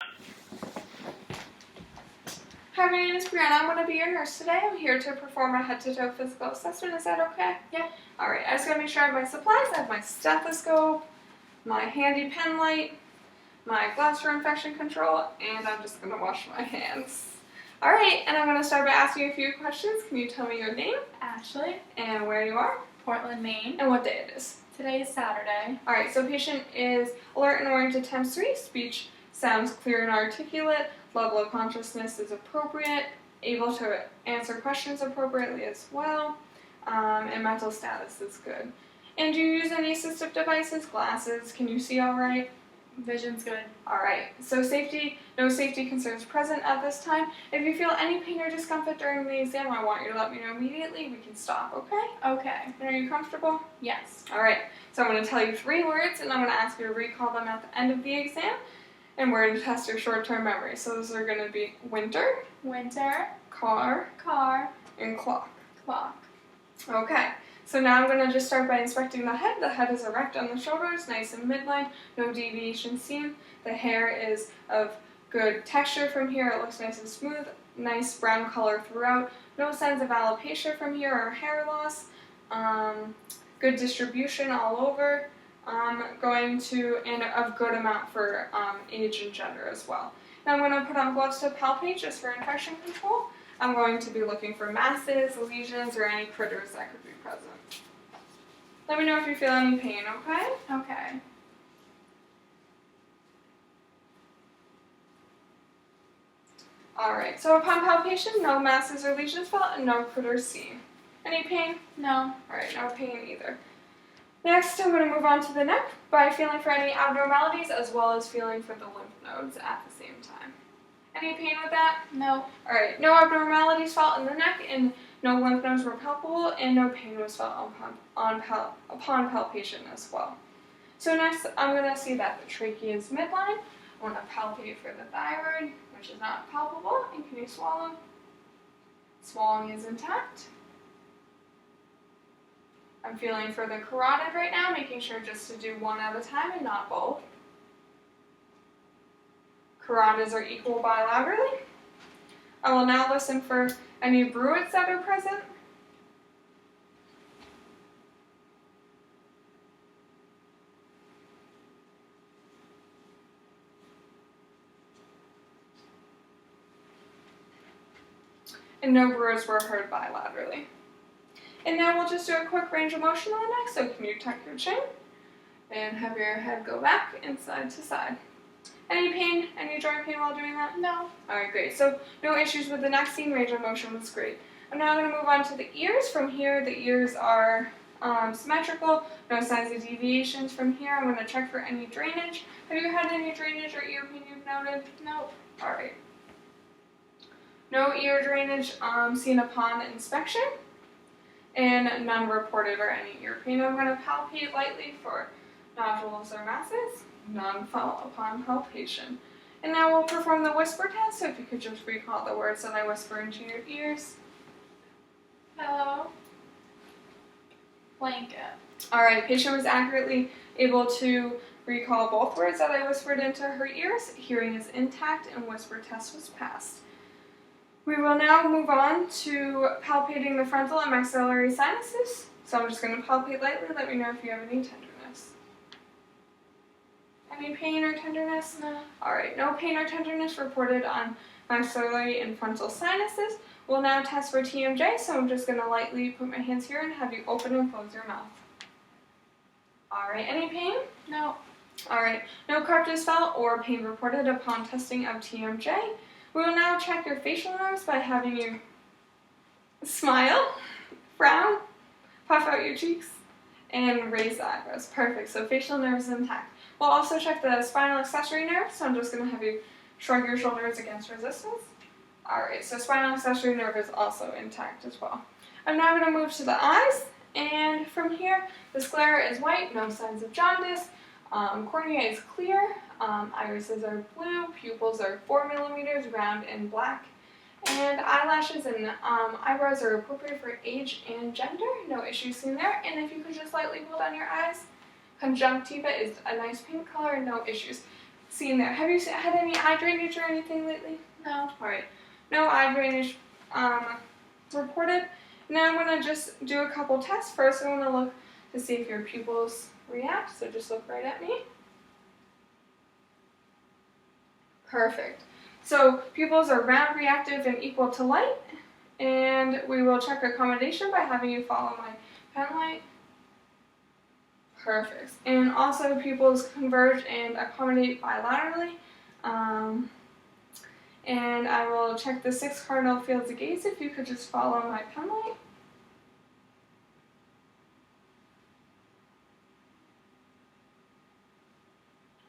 Hi, my name is Brianna. I'm going to be your nurse today. I'm here to perform a head-to-toe physical assessment. Is that okay? Yeah. Alright, I just got to make sure I have my supplies. I have my stethoscope, my handy pen light, my gloves for infection control, and I'm just going to wash my hands. Alright, and I'm going to start by asking you a few questions. Can you tell me your name? Ashley. And where you are? Portland, Maine. And what day it is? Today is Saturday. Alright, so patient is alert and oriented times 3. Speech sounds clear and articulate. Level of consciousness is appropriate. Able to answer questions appropriately as well. And mental status is good. And do you use any assistive devices? Glasses? Can you see all right? Vision's good. Alright, so no safety concerns present at this time. If you feel any pain or discomfort during the exam, I want you to let me know immediately. We can stop, okay? Okay. And are you comfortable? Yes. Alright, so I'm going to tell you 3 words, and I'm going to ask you to recall them at the end of the exam. And we're going to test your short-term memory. So those are going to be winter, Winter. car, and clock. Clock. Okay, so now I'm going to just start by inspecting the head. The head is erect on the shoulders, nice and midline, no deviation seen. The hair is of good texture from here. It looks nice and smooth, nice brown color throughout. No signs of alopecia from here or hair loss. Good distribution all over. And a good amount for age and gender as well. Now I'm going to put on gloves to palpate just for infection control. I'm going to be looking for masses, lesions, or any critters that could be present. Let me know if you feel any pain, okay? Okay. Alright, so upon palpation, no masses or lesions felt and no critters seen. Any pain? No. Alright, no pain either. Next, I'm going to move on to the neck by feeling for any abnormalities as well as feeling for the lymph nodes at the same time. Any pain with that? No. Alright, no abnormalities felt in the neck and no lymph nodes were palpable and no pain was felt upon palpation as well. So next, I'm going to see that the trachea is midline. I want to palpate for the thyroid, which is not palpable. And can you swallow? Swallowing is intact. I'm feeling for the carotid right now, making sure just to do one at a time and not both. Carotids are equal bilaterally. I will now listen for any bruits that are present. And no bruits were heard bilaterally. And now we'll just do a quick range of motion on the neck. So can you tuck your chin and have your head go back and side to side. Any pain, any joint pain while doing that? No. Alright, great. So no issues with the neck scene, range of motion was great. I'm now going to move on to the ears. From here, the ears are symmetrical, no signs of deviations. From here, I'm going to check for any drainage. Have you had any drainage or ear pain you've noted? Nope. Alright. No ear drainage seen upon inspection. And none reported or any ear pain. I'm going to palpate lightly for nodules or masses. None felt upon palpation. And now we'll perform the whisper test, so if you could just recall the words that I whisper into your ears. Hello. Blanket. Alright, patient was accurately able to recall both words that I whispered into her ears. Hearing is intact and whisper test was passed. We will now move on to palpating the frontal and maxillary sinuses. So I'm just going to palpate lightly. Let me know if you have any tenderness. Any pain or tenderness? No. Alright, no pain or tenderness reported on maxillary and frontal sinuses. We'll now test for TMJ, so I'm just going to lightly put my hands here and have you open and close your mouth. Alright, any pain? No. Alright, no cryptus felt or pain reported upon testing of TMJ. We will now check your facial nerves by having you smile, frown, puff out your cheeks, and raise the eyebrows. Perfect, so facial nerves intact. We'll also check the spinal accessory nerve, so I'm just going to have you shrug your shoulders against resistance. Alright, so spinal accessory nerve is also intact as well. I'm now going to move to the eyes, and from here, the sclera is white, no signs of jaundice. Cornea is clear, irises are blue, pupils are 4 millimeters, round and black, and eyelashes and eyebrows are appropriate for age and gender, no issues seen there. And if you could just lightly pull down your eyes, conjunctiva is a nice pink color, no issues. seen there. Have you had any eye drainage or anything lately? No. Alright, no eye drainage reported. Now I'm going to just do a couple tests. First, I'm going to look to see if your pupils react, so just look right at me. Perfect. So pupils are round, reactive, and equal to light. And we will check accommodation by having you follow my pen light. Perfect. And also pupils converge and accommodate bilaterally. And I will check the 6 cardinal fields of gaze if you could just follow my pen light.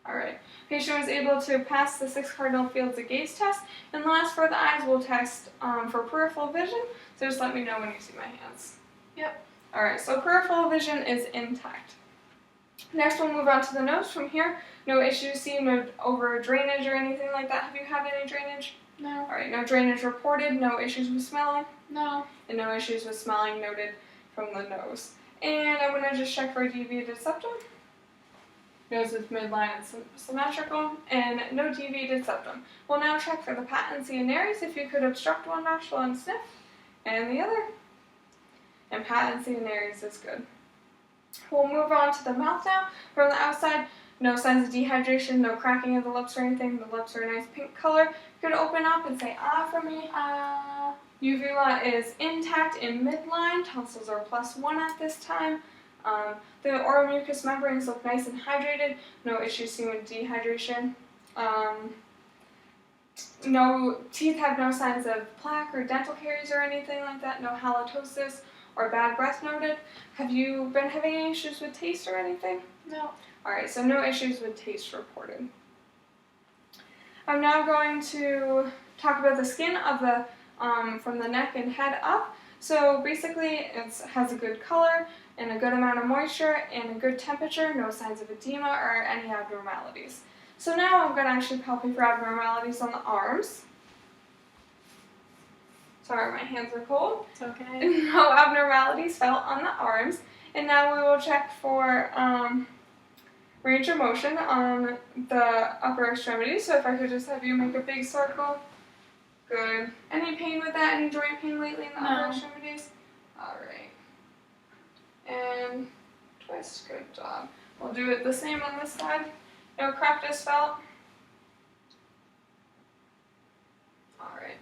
Alright, patient was able to pass the 6 cardinal fields of gaze test. And last for the eyes, we'll test for peripheral vision. So just let me know when you see my hands. Yep. Alright, so peripheral vision is intact. Next, we'll move on to the nose. From here, no issues seen, no over drainage or anything like that. Have you had any drainage? No. Alright, no drainage reported, no issues with smelling, No. and no issues with smelling noted from the nose. And I'm going to just check for a deviated septum. Nose is midline and symmetrical, and no deviated septum. We'll now check for the patency and nares. If you could obstruct one nostril and sniff, and the other. And patency and nares is good. We'll move on to the mouth now. From the outside, no signs of dehydration, no cracking of the lips or anything. The lips are a nice pink color. You could open up and say ah for me. Ah. Uvula is intact in midline. Tonsils are +1 at this time. The oral mucous membranes look nice and hydrated. No issues seen with dehydration. No teeth have no signs of plaque or dental caries or anything like that. No halitosis or bad breath noted. Have you been having any issues with taste or anything? No. Alright, so no issues with taste reported. I'm now going to talk about the skin of the from the neck and head up. So basically it has a good color and a good amount of moisture and a good temperature, no signs of edema or any abnormalities. So now I'm going to actually palpate for abnormalities on the arms. Sorry, my hands are cold. It's okay. No abnormalities felt on the arms. And now we will check for range of motion on the upper extremities. So if I could just have you make a big circle. Good. Any pain with that? Any joint pain lately in the upper extremities? Alright. And twist. Good job. We'll do it the same on this side. No crepitus felt. Alright.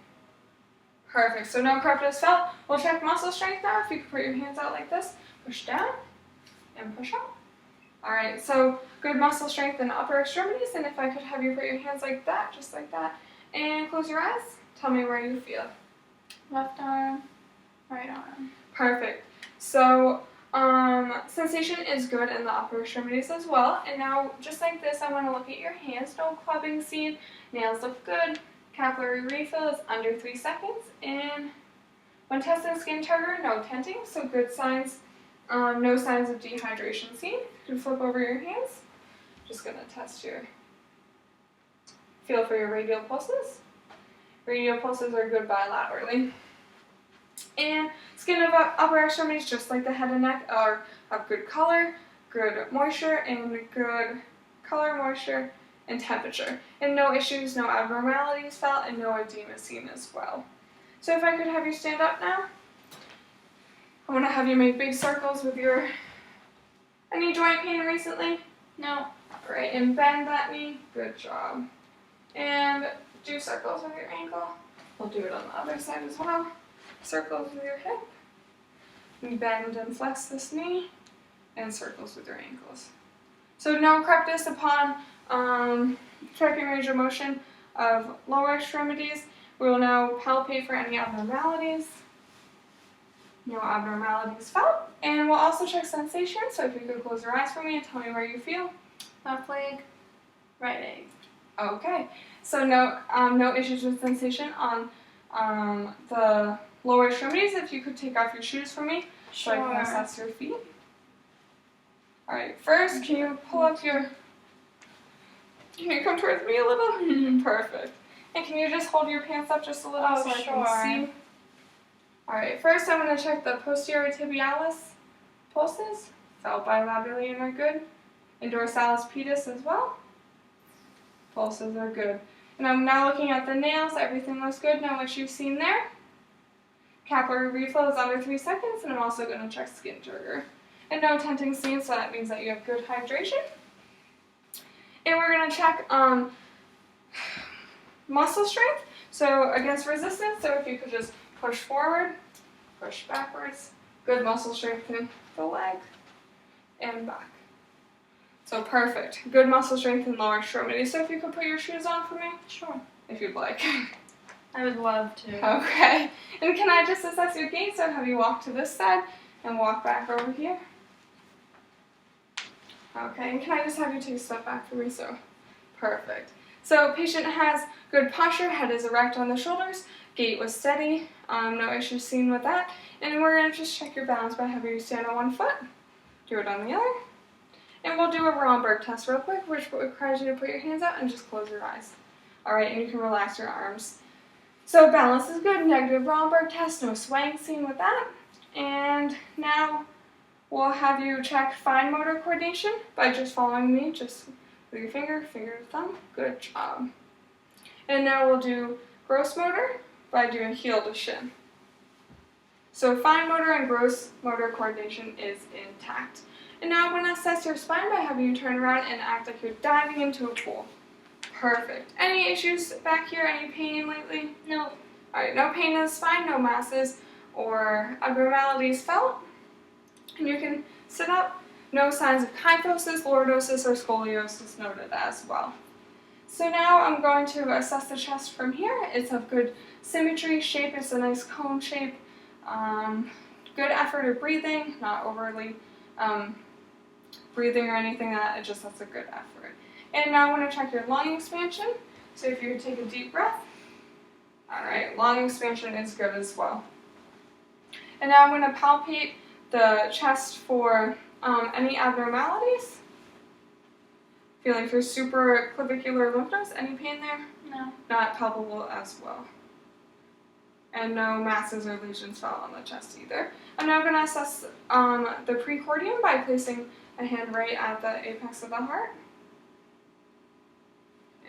Perfect. So no crepitus felt. We'll check muscle strength now. If you could put your hands out like this. Push down and push up. Alright, so good muscle strength in the upper extremities. And if I could have you put your hands like that, just like that. And close your eyes. Tell me where you feel. Left arm, right arm. Perfect. So sensation is good in the upper extremities as well. And now, just like this, I want to look at your hands. No clubbing seen. Nails look good. Capillary refill is under 3 seconds. And when testing skin tartar, no tenting, so good signs. No signs of dehydration seen. You can flip over your hands. Just going to test your feel for your radial pulses. Radial pulses are good bilaterally. And skin of upper extremities, just like the head and neck, have good color, good moisture, and good color, moisture, and temperature. And no issues, no abnormalities felt, and no edema seen as well. So if I could have you stand up now. I want to have you make big circles with your... Any joint pain recently? No. Alright, and bend that knee. Good job. And do circles with your ankle. We'll do it on the other side as well. Circles with your hip. And bend and flex this knee. And circles with your ankles. So no crepitus upon checking range of motion of lower extremities. We will now palpate for any abnormalities. No abnormalities felt. And we'll also check sensation. So if you could close your eyes for me and tell me where you feel. Left leg, right leg. Okay. So no issues with sensation on the lower extremities. If you could take off your shoes for me, so I can assess your feet. All right. First, can you pull up your? Can you come towards me a little? Perfect. And can you just hold your pants up just a little so I can see? All right. First, I'm going to check the posterior tibialis pulses. Felt bilaterally and are good. And dorsalis pedis as well. Pulses are good. And I'm now looking at the nails. Everything looks good. No issues seen there. Capillary reflow is under 3 seconds, and I'm also going to check skin turgor. And no tenting seen, so that means that you have good hydration. And we're going to check muscle strength, so against resistance. So if you could just push forward, push backwards, good muscle strength in the leg and back. So perfect. Good muscle strength in lower extremities. So if you could put your shoes on for me? Sure. If you'd like. I would love to. Okay. And can I just assess your gait? So have you walk to this side and walk back over here? Okay. And can I just have you take a step back for me? So perfect. So patient has good posture. Head is erect on the shoulders. Gait was steady. No issues seen with that. And we're going to just check your balance by having you stand on one foot. Do it on the other. And we'll do a Romberg test real quick, which requires you to put your hands out and just close your eyes. Alright, and you can relax your arms. So balance is good, negative Romberg test, no swaying seen with that. And now we'll have you check fine motor coordination by just following me, just with your finger to thumb. Good job. And now we'll do gross motor by doing heel to shin. So fine motor and gross motor coordination is intact. And now I'm going to assess your spine by having you turn around and act like you're diving into a pool. Perfect. Any issues back here? Any pain lately? No. Alright, no pain in the spine, no masses or abnormalities felt. And you can sit up. No signs of kyphosis, lordosis, or scoliosis noted as well. So now I'm going to assess the chest from here. It's of good symmetry, shape. It's a nice cone shape. Good effort of breathing, not overly breathing or anything like that. It just has a good effort. And now I'm going to check your lung expansion. So if you would take a deep breath. Alright, lung expansion is good as well. And now I'm going to palpate the chest for any abnormalities. Feeling for supraclavicular lymph nodes. Any pain there? No. Not palpable as well. And no masses or lesions felt on the chest either. I'm now going to assess the precordium by placing a hand right at the apex of the heart.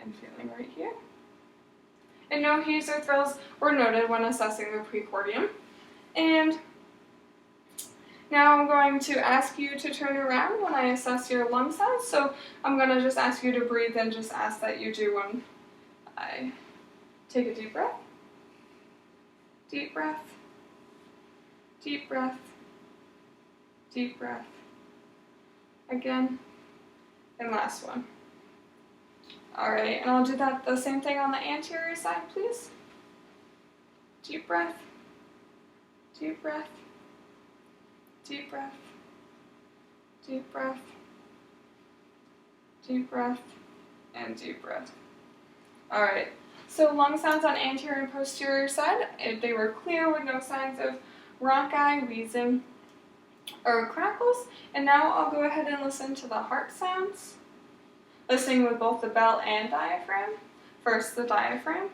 And feeling right here. And no heaves or thrills were noted when assessing the precordium. And now I'm going to ask you to turn around when I assess your lung size. So I'm going to just ask you to breathe and just ask that you do when I take a deep breath. Deep breath. Deep breath. Deep breath. Again. And last one. Alright, and I'll do that the same thing on the anterior side, please. Deep breath. Deep breath. Deep breath. Deep breath. Deep breath. And deep breath. Alright, so lung sounds on anterior and posterior side, they were clear with no signs of rhonchi, wheezing, or crackles. And now I'll go ahead and listen to the heart sounds. Listening with both the bell and diaphragm. First, the diaphragm.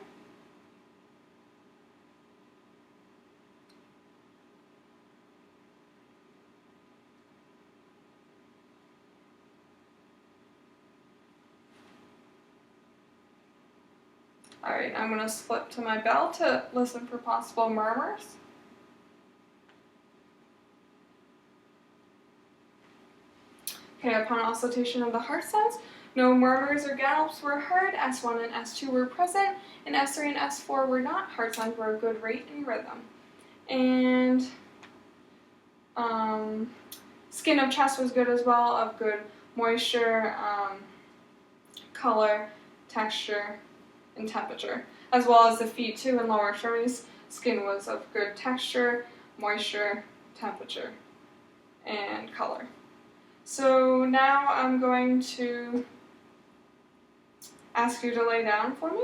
Alright, I'm going to flip to my bell to listen for possible murmurs. Okay, upon auscultation of the heart sounds, no murmurs or gallops were heard, S1 and S2 were present, and S3 and S4 were not. Heart sounds were a good rate and rhythm. And skin of chest was good as well, of good moisture, color, texture, and temperature. As well as the feet too and lower extremities, skin was of good texture, moisture, temperature, and color. So now I'm going to ask you to lay down for me.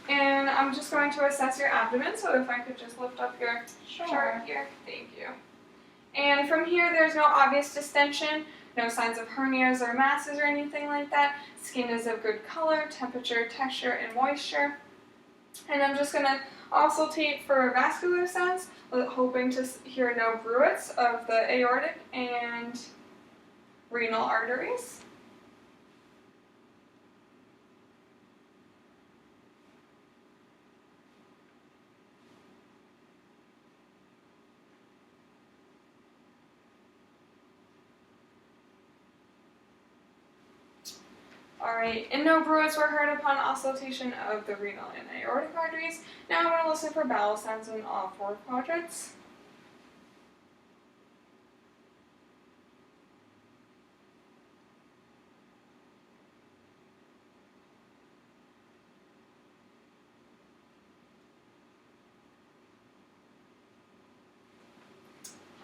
And I'm just going to assess your abdomen, so if I could just lift up your chart here. Thank you. And from here, there's no obvious distension, no signs of hernias or masses or anything like that. Skin is of good color, temperature, texture, and moisture. And I'm just going to auscultate for vascular sounds, hoping to hear no bruits of the aortic and renal arteries. Alright, and no bruits were heard upon auscultation of the renal and aortic arteries. Now I'm going to listen for bowel sounds in all 4 quadrants.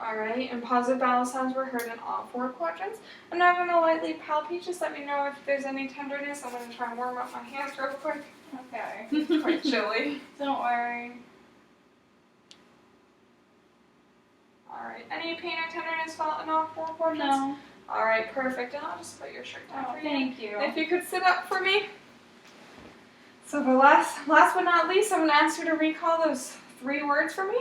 Alright, and positive bowel sounds were heard in all 4 quadrants. I'm now going to lightly palpate, just let me know if there's any tenderness. I'm going to try and warm up my hands real quick. Okay. It's quite chilly. Don't worry. Alright, any pain or tenderness felt in all 4 quadrants? No. Alright, perfect. And I'll just put your shirt down Oh, for you. thank you. If you could sit up for me. So for last but not least, I'm going to ask you to recall those 3 words for me.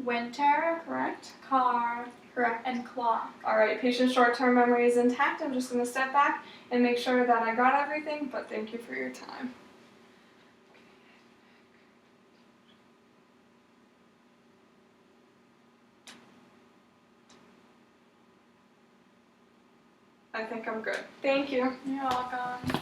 Winter, Correct. car, Correct. and clock. Alright, patient's short-term memory is intact. I'm just going to step back and make sure that I got everything, but thank you for your time. I think I'm good. Thank you. You're welcome.